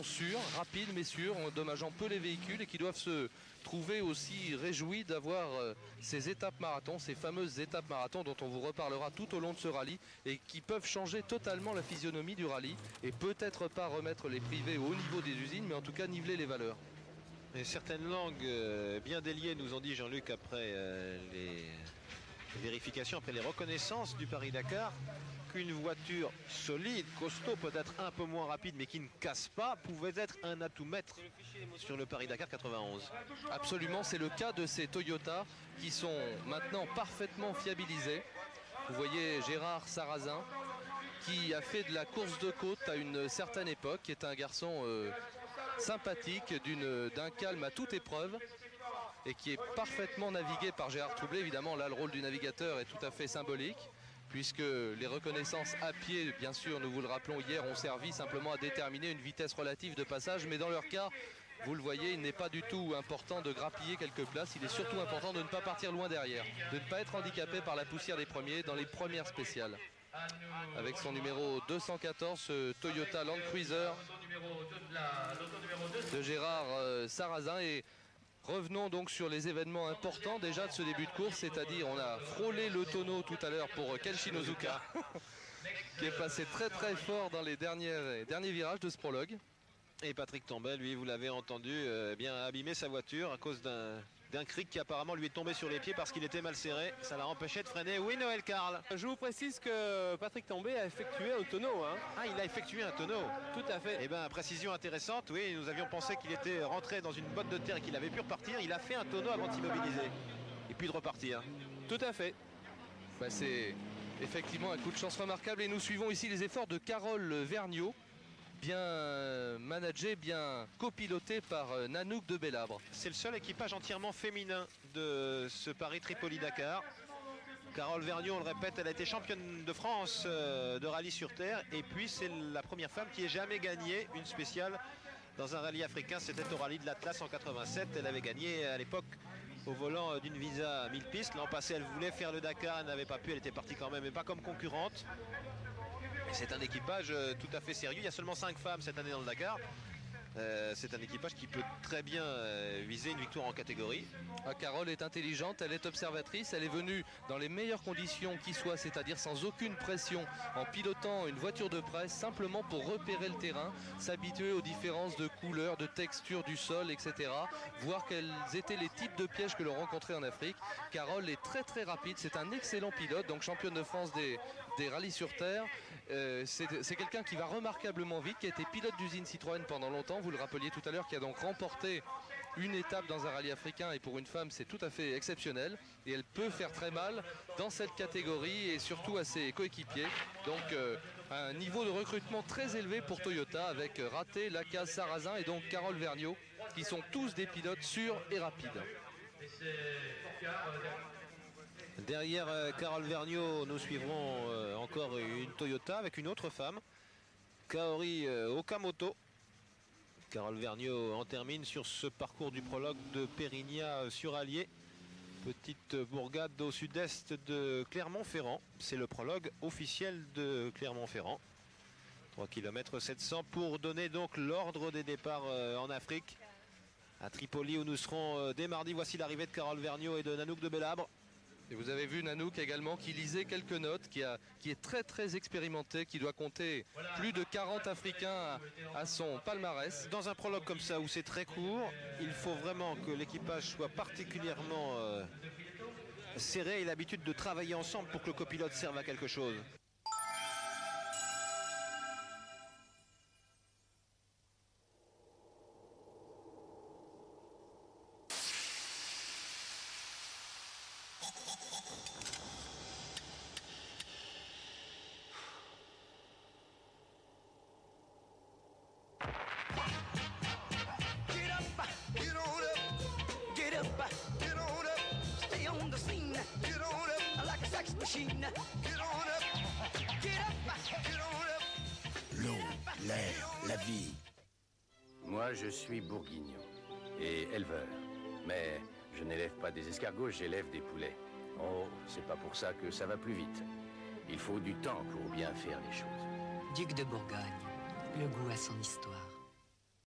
Sûrs, rapides mais sûrs, endommageant peu les véhicules et qui doivent se trouver aussi réjouis d'avoir ces étapes marathon, ces fameuses étapes marathon dont on vous reparlera tout au long de ce rallye et qui peuvent changer totalement la physionomie du rallye et peut-être pas remettre les privés au haut niveau des usines, mais en tout cas niveler les valeurs. Et certaines langues bien déliées nous ont dit, Jean-Luc, après les vérifications, après les reconnaissances du Paris-Dakar, qu'une voiture solide, costaud, peut-être un peu moins rapide mais qui ne casse pas, pouvait être un atout maître sur le Paris-Dakar 91. Absolument, c'est le cas de ces Toyota qui sont maintenant parfaitement fiabilisés. Vous voyez Gérard Sarrazin qui a fait de la course de côte à une certaine époque, qui est un garçon sympathique, d'un calme à toute épreuve et qui est parfaitement navigué par Gérard Troublé. Évidemment, là, le rôle du navigateur est tout à fait symbolique, puisque les reconnaissances à pied, bien sûr, nous vous le rappelons hier, ont servi simplement à déterminer une vitesse relative de passage, mais dans leur cas, vous le voyez, il n'est pas du tout important de grappiller quelques places, il est surtout important de ne pas partir loin derrière, de ne pas être handicapé par la poussière des premiers dans les premières spéciales. Avec son numéro 214, ce Toyota Land Cruiser de Gérard Sarrazin. Et revenons donc sur les événements importants déjà de ce début de course, c'est-à-dire on a frôlé le tonneau tout à l'heure pour Kenshi Nozuka qui est passé très très fort dans les derniers virages de ce prologue. Et Patrick Tambay, lui, vous l'avez entendu, bien abîmer sa voiture à cause d'un cric qui apparemment lui est tombé sur les pieds parce qu'il était mal serré. Ça l'a empêché de freiner. Oui, Noël Karl. Je vous précise que Patrick Tambay a effectué un tonneau. Ah, il a effectué un tonneau. Tout à fait. Eh bien, précision intéressante. Oui, nous avions pensé qu'il était rentré dans une botte de terre et qu'il avait pu repartir. Il a fait un tonneau avant de s'immobiliser et puis de repartir. Tout à fait. Bah, c'est effectivement un coup de chance remarquable et nous suivons ici les efforts de Carole Vergniaud, bien managé, bien copiloté par Nanouk de Bellabre. C'est le seul équipage entièrement féminin de ce Paris-Tripoli-Dakar. Carole Vergniaud, on le répète, elle a été championne de France de rallye sur terre. Et puis c'est la première femme qui ait jamais gagné une spéciale dans un rallye africain. C'était au rallye de l'Atlas en 87. Elle avait gagné à l'époque au volant d'une Visa 1000 pistes. L'an passé, elle voulait faire le Dakar, elle n'avait pas pu. Elle était partie quand même, mais pas comme concurrente. C'est un équipage tout à fait sérieux. Il y a seulement 5 femmes cette année dans le Dakar. C'est un équipage qui peut très bien viser une victoire en catégorie. Carole est intelligente, elle est observatrice, elle est venue dans les meilleures conditions qui soient, c'est-à-dire sans aucune pression, en pilotant une voiture de presse, simplement pour repérer le terrain, s'habituer aux différences de couleurs, de texture du sol, etc. Voir quels étaient les types de pièges que l'on rencontrait en Afrique. Carole est très très rapide, c'est un excellent pilote, donc championne de France des rallyes sur terre. C'est quelqu'un qui va remarquablement vite, qui a été pilote d'usine Citroën pendant longtemps, vous le rappeliez tout à l'heure, qui a donc remporté une étape dans un rallye africain, et pour une femme c'est tout à fait exceptionnel et elle peut faire très mal dans cette catégorie et surtout à ses coéquipiers. Donc un niveau de recrutement très élevé pour Toyota avec Raté, Lacaze, Sarrazin et donc Carole Vergniaud qui sont tous des pilotes sûrs et rapides. Derrière Carole Vergniaud, nous suivrons encore une Toyota avec une autre femme, Kaori Okamoto. Carole Vergniaud en termine sur ce parcours du prologue de Pérignat sur Allier, petite bourgade au sud-est de Clermont-Ferrand. C'est le prologue officiel de Clermont-Ferrand. 3 km 700 pour donner donc l'ordre des départs en Afrique. À Tripoli où nous serons dès mardi. Voici l'arrivée de Carole Vergniaud et de Nanouk de Bellabre. Et vous avez vu Nanouk également qui lisait quelques notes, qui est très très expérimenté, qui doit compter plus de 40 Africains à son palmarès. Dans un prologue comme ça où c'est très court, il faut vraiment que l'équipage soit particulièrement serré et l'habitude de travailler ensemble pour que le copilote serve à quelque chose. L'eau, l'air, la vie. Moi, je suis bourguignon et éleveur. Mais je n'élève pas des escargots, j'élève des poulets. Oh, c'est pas pour ça que ça va plus vite. Il faut du temps pour bien faire les choses. Duc de Bourgogne, le goût à son histoire.